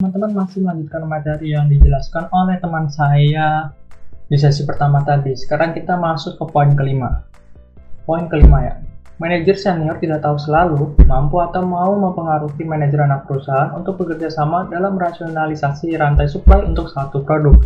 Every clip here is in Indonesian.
teman-teman masih melanjutkan materi yang dijelaskan oleh teman saya di sesi pertama tadi. Sekarang kita masuk ke poin kelima. Poin kelima ya. Manajer senior tidak tahu selalu mampu atau mau mempengaruhi manajer anak perusahaan untuk bekerja sama dalam rasionalisasi rantai supply untuk satu produk.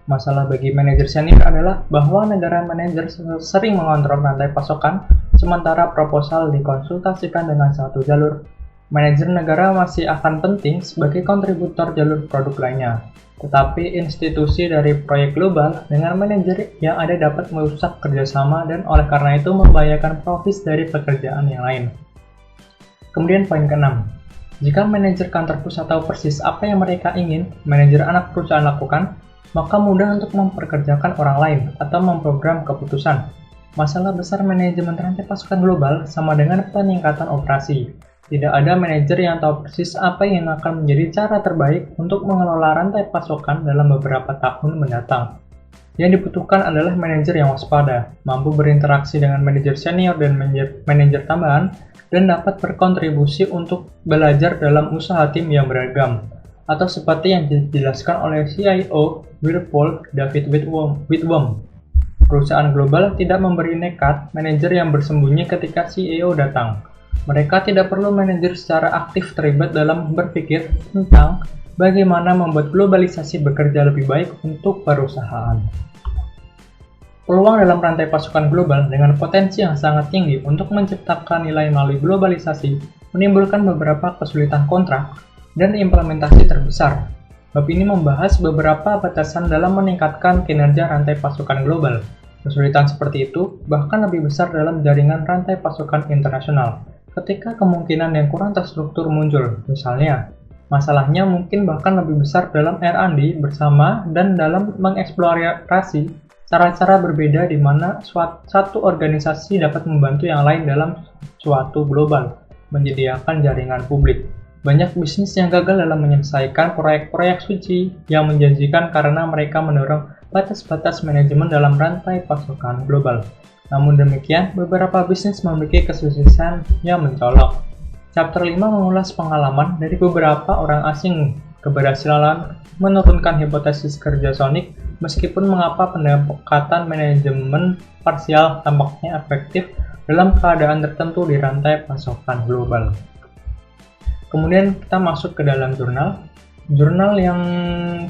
Masalah bagi manajer senior adalah bahwa negara manajer sering mengontrol rantai pasokan, sementara proposal dikonsultasikan dengan satu jalur. Manajer negara masih akan penting sebagai kontributor jalur produk lainnya, tetapi institusi dari proyek global dengan manajer yang ada dapat merusak kerjasama dan oleh karena itu membahayakan profit dari pekerjaan yang lain. Kemudian poin ke-6, jika manajer kantor pusat tahu persis apa yang mereka ingin manajer anak perusahaan lakukan, maka mudah untuk memperkerjakan orang lain atau memprogram keputusan. Masalah besar manajemen rantai pasokan global sama dengan peningkatan operasi. Tidak ada manajer yang tahu persis apa yang akan menjadi cara terbaik untuk mengelola rantai pasokan dalam beberapa tahun mendatang. Yang dibutuhkan adalah manajer yang waspada, mampu berinteraksi dengan manajer senior dan manajer tambahan, dan dapat berkontribusi untuk belajar dalam usaha tim yang beragam. Atau seperti yang dijelaskan oleh CIO Whirlpool David Whitworth. Perusahaan global tidak memberi nekat manajer yang bersembunyi ketika CEO datang. Mereka tidak perlu manajer secara aktif terlibat dalam berpikir tentang bagaimana membuat globalisasi bekerja lebih baik untuk perusahaan. Peluang dalam rantai pasokan global dengan potensi yang sangat tinggi untuk menciptakan nilai melalui globalisasi menimbulkan beberapa kesulitan kontrak dan implementasi terbesar. Bab ini membahas beberapa batasan dalam meningkatkan kinerja rantai pasokan global. Kesulitan seperti itu bahkan lebih besar dalam jaringan rantai pasokan internasional. Ketika kemungkinan yang kurang terstruktur muncul, misalnya, masalahnya mungkin bahkan lebih besar dalam R&D bersama dan dalam mengeksplorasi cara-cara berbeda di mana satu organisasi dapat membantu yang lain dalam suatu global, menyediakan jaringan publik. Banyak bisnis yang gagal dalam menyelesaikan proyek-proyek suci yang menjanjikan karena mereka mendorong batas-batas manajemen dalam rantai pasokan global. Namun demikian, beberapa bisnis memiliki kesuksesan yang mencolok. Chapter 5 mengulas pengalaman dari beberapa orang asing keberhasilan menurunkan hipotesis kerja Sonic, meskipun mengapa pendekatan manajemen parsial tampaknya efektif dalam keadaan tertentu di rantai pasokan global. Kemudian kita masuk ke dalam jurnal. Jurnal yang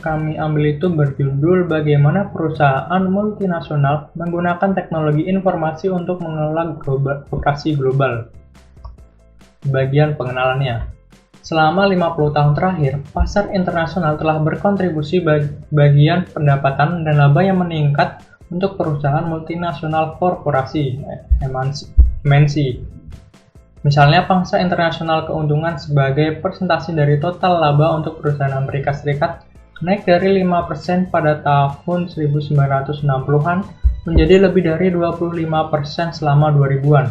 kami ambil itu berjudul Bagaimana Perusahaan Multinasional Menggunakan Teknologi Informasi untuk Mengelola Operasi Global. Bagian pengenalannya. Selama 50 tahun terakhir, pasar internasional telah berkontribusi bagian pendapatan dan laba yang meningkat untuk perusahaan multinasional korporasi MNC. Misalnya, pangsa internasional keuntungan sebagai persentase dari total laba untuk perusahaan Amerika Serikat naik dari 5% pada tahun 1960-an menjadi lebih dari 25% selama 2000-an.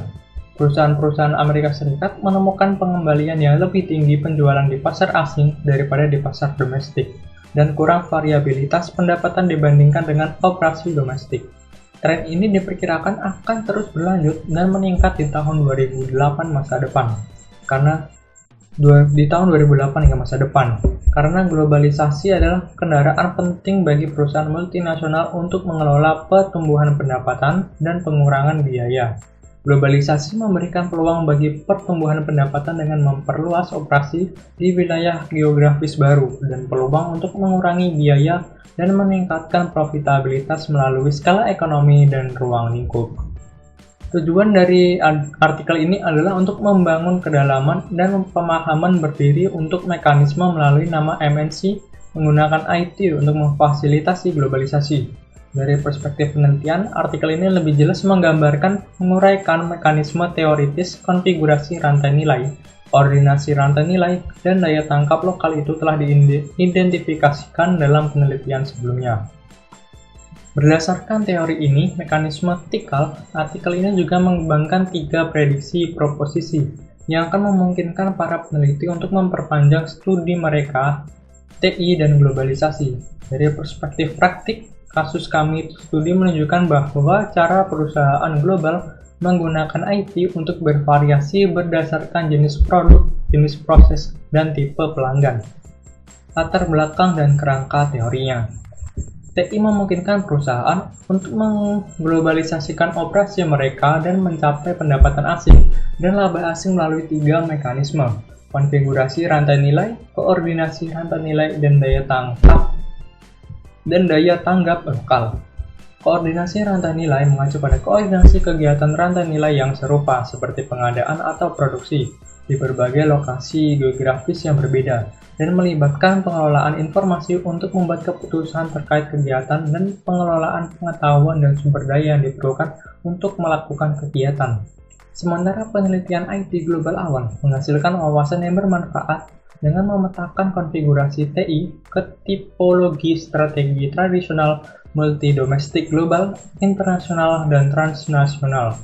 Perusahaan-perusahaan Amerika Serikat menemukan pengembalian yang lebih tinggi penjualan di pasar asing daripada di pasar domestik, dan kurang variabilitas pendapatan dibandingkan dengan operasi domestik. Tren ini diperkirakan akan terus berlanjut dan meningkat di tahun 2008 masa depan. Karena globalisasi adalah kendaraan penting bagi perusahaan multinasional untuk mengelola pertumbuhan pendapatan dan pengurangan biaya. Globalisasi memberikan peluang bagi pertumbuhan pendapatan dengan memperluas operasi di wilayah geografis baru dan peluang untuk mengurangi biaya dan meningkatkan profitabilitas melalui skala ekonomi dan ruang lingkup. Tujuan dari artikel ini adalah untuk membangun kedalaman dan pemahaman berdiri untuk mekanisme melalui nama MNC menggunakan IT untuk memfasilitasi globalisasi. Dari perspektif penelitian, artikel ini lebih jelas menguraikan mekanisme teoritis konfigurasi rantai nilai, ordinasi rantai nilai, dan daya tangkap lokal itu telah diidentifikasikan dalam penelitian sebelumnya. Berdasarkan teori ini, mekanisme Tikal, artikel ini juga mengembangkan 3 prediksi proposisi yang akan memungkinkan para peneliti untuk memperpanjang studi mereka TI dan globalisasi. Dari perspektif praktik, kasus kami studi menunjukkan bahwa cara perusahaan global menggunakan IT untuk bervariasi berdasarkan jenis produk, jenis proses, dan tipe pelanggan. latar belakang dan kerangka teorinya. TI memungkinkan perusahaan untuk mengglobalisasikan operasi mereka dan mencapai pendapatan asing dan laba asing melalui 3 mekanisme: konfigurasi rantai nilai, koordinasi rantai nilai, dan daya tanggap lokal. Koordinasi rantai nilai mengacu pada koordinasi kegiatan rantai nilai yang serupa seperti pengadaan atau produksi di berbagai lokasi geografis yang berbeda dan melibatkan pengelolaan informasi untuk membuat keputusan terkait kegiatan dan pengelolaan pengetahuan dan sumber daya yang diperlukan untuk melakukan kegiatan. Sementara penelitian IT global awal menghasilkan wawasan yang bermanfaat dengan memetakan konfigurasi TI ke tipologi strategi tradisional, multi-domestik global, internasional, dan transnasional.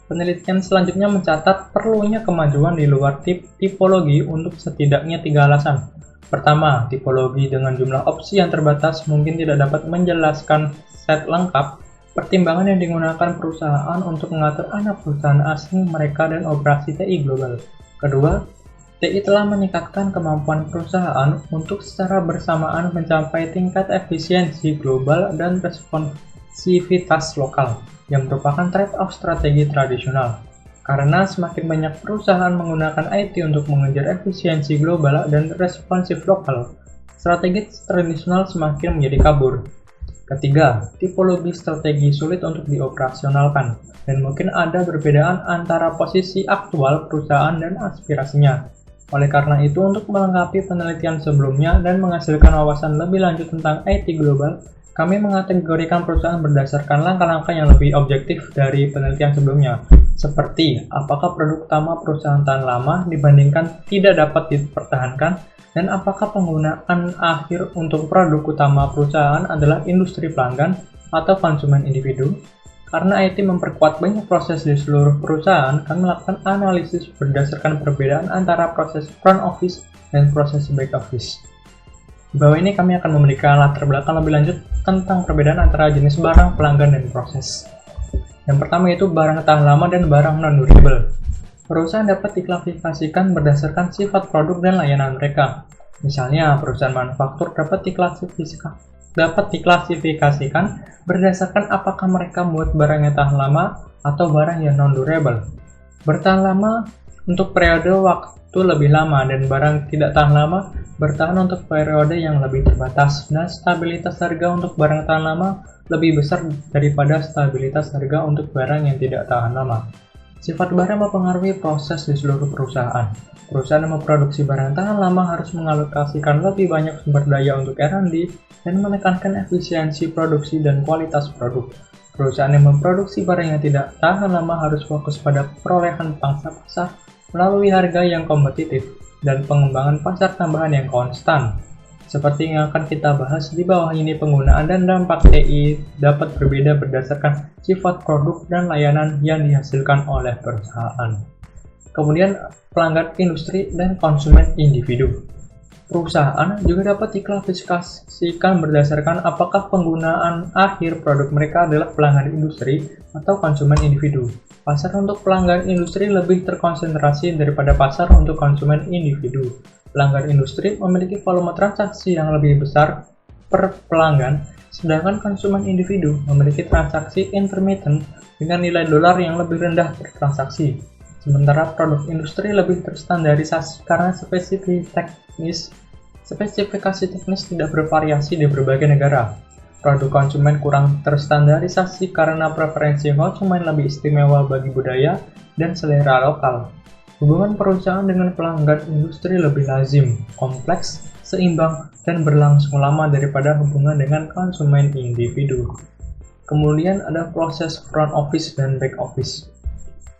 Penelitian selanjutnya mencatat perlunya kemajuan di luar tipologi untuk setidaknya 3 alasan. Pertama, tipologi dengan jumlah opsi yang terbatas mungkin tidak dapat menjelaskan set lengkap pertimbangan yang digunakan perusahaan untuk mengatur anak perusahaan asing mereka dan operasi TI global. Kedua, TI telah meningkatkan kemampuan perusahaan untuk secara bersamaan mencapai tingkat efisiensi global dan responsivitas lokal, yang merupakan trade-off strategi tradisional. Karena semakin banyak perusahaan menggunakan IT untuk mengejar efisiensi global dan responsif lokal, strategi tradisional semakin menjadi kabur. Ketiga, tipologi strategi sulit untuk dioperasionalkan, dan mungkin ada perbedaan antara posisi aktual perusahaan dan aspirasinya. Oleh karena itu, untuk melengkapi penelitian sebelumnya dan menghasilkan wawasan lebih lanjut tentang IT global, kami mengategorikan perusahaan berdasarkan langkah-langkah yang lebih objektif dari penelitian sebelumnya, seperti apakah produk utama perusahaan tahan lama dibandingkan tidak dapat dipertahankan, dan apakah penggunaan akhir untuk produk utama perusahaan adalah industri pelanggan atau konsumen individu. Karena IT memperkuat banyak proses di seluruh perusahaan, kami melakukan analisis berdasarkan perbedaan antara proses front office dan proses back office. Di bawah ini kami akan memberikan latar belakang lebih lanjut tentang perbedaan antara jenis barang, pelanggan, dan proses. Yang pertama yaitu barang tahan lama dan barang non-durable. Perusahaan dapat diklasifikasikan berdasarkan sifat produk dan layanan mereka. Misalnya, perusahaan manufaktur dapat diklasifikasikan berdasarkan apakah mereka membuat barang yang tahan lama atau barang yang non-durable. Bertahan lama untuk periode waktu lebih lama dan barang tidak tahan lama bertahan untuk periode yang lebih terbatas, dan stabilitas harga untuk barang tahan lama lebih besar daripada stabilitas harga untuk barang yang tidak tahan lama. Sifat barang mempengaruhi proses di seluruh perusahaan. Perusahaan yang memproduksi barang tahan lama harus mengalokasikan lebih banyak sumber daya untuk R&D dan menekankan efisiensi produksi dan kualitas produk. Perusahaan yang memproduksi barang yang tidak tahan lama harus fokus pada perolehan pangsa pasar melalui harga yang kompetitif dan pengembangan pasar tambahan yang konstan. Seperti yang akan kita bahas di bawah ini, penggunaan dan dampak TI dapat berbeda berdasarkan sifat produk dan layanan yang dihasilkan oleh perusahaan. Kemudian, pelanggan industri dan konsumen individu. Perusahaan juga dapat diklasifikasikan berdasarkan apakah penggunaan akhir produk mereka adalah pelanggan industri atau konsumen individu. Pasar untuk pelanggan industri lebih terkonsentrasi daripada pasar untuk konsumen individu. Pelanggan industri memiliki volume transaksi yang lebih besar per pelanggan, sedangkan konsumen individu memiliki transaksi intermittent dengan nilai dolar yang lebih rendah per transaksi. Sementara produk industri lebih terstandarisasi karena spesifikasi teknis tidak bervariasi di berbagai negara. Produk konsumen kurang terstandarisasi karena preferensi konsumen lebih istimewa bagi budaya dan selera lokal. Hubungan perusahaan dengan pelanggan industri lebih lazim, kompleks, seimbang, dan berlangsung lama daripada hubungan dengan konsumen individu. Kemudian ada proses front office dan back office.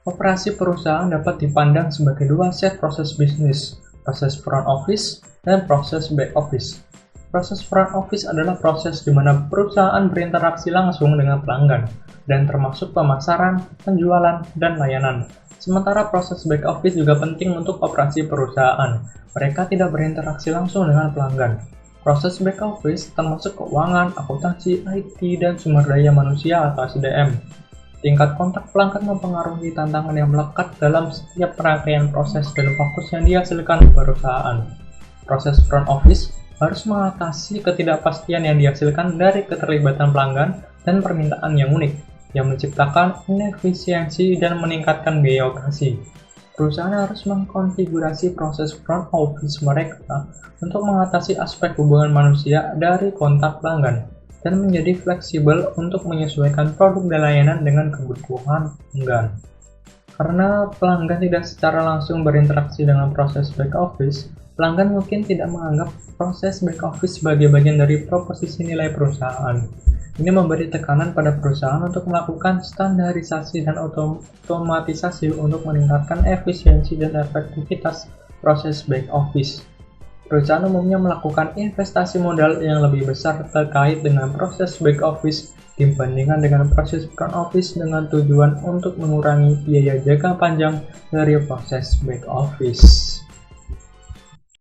Operasi perusahaan dapat dipandang sebagai dua set proses bisnis, proses front office dan proses back office. Proses front office adalah proses di mana perusahaan berinteraksi langsung dengan pelanggan, dan termasuk pemasaran, penjualan, dan layanan. Sementara proses back office juga penting untuk operasi perusahaan. Mereka tidak berinteraksi langsung dengan pelanggan. Proses back office termasuk keuangan, akuntansi, IT, dan sumber daya manusia atau SDM. Tingkat kontak pelanggan mempengaruhi tantangan yang melekat dalam setiap rangkaian proses dan fokus yang dihasilkan perusahaan. Proses front office harus mengatasi ketidakpastian yang dihasilkan dari keterlibatan pelanggan dan permintaan yang unik, yang menciptakan inefisiensi dan meningkatkan biaya operasi. Perusahaan harus mengkonfigurasi proses front office mereka untuk mengatasi aspek hubungan manusia dari kontak pelanggan, dan menjadi fleksibel untuk menyesuaikan produk dan layanan dengan kebutuhan pelanggan. Karena pelanggan tidak secara langsung berinteraksi dengan proses back office, pelanggan mungkin tidak menganggap proses back office sebagai bagian dari proposisi nilai perusahaan. Ini memberi tekanan pada perusahaan untuk melakukan standarisasi dan otomatisasi untuk meningkatkan efisiensi dan efektivitas proses back office. Perusahaan umumnya melakukan investasi modal yang lebih besar terkait dengan proses back office dibandingkan dengan proses front office dengan tujuan untuk mengurangi biaya jangka panjang dari proses back office.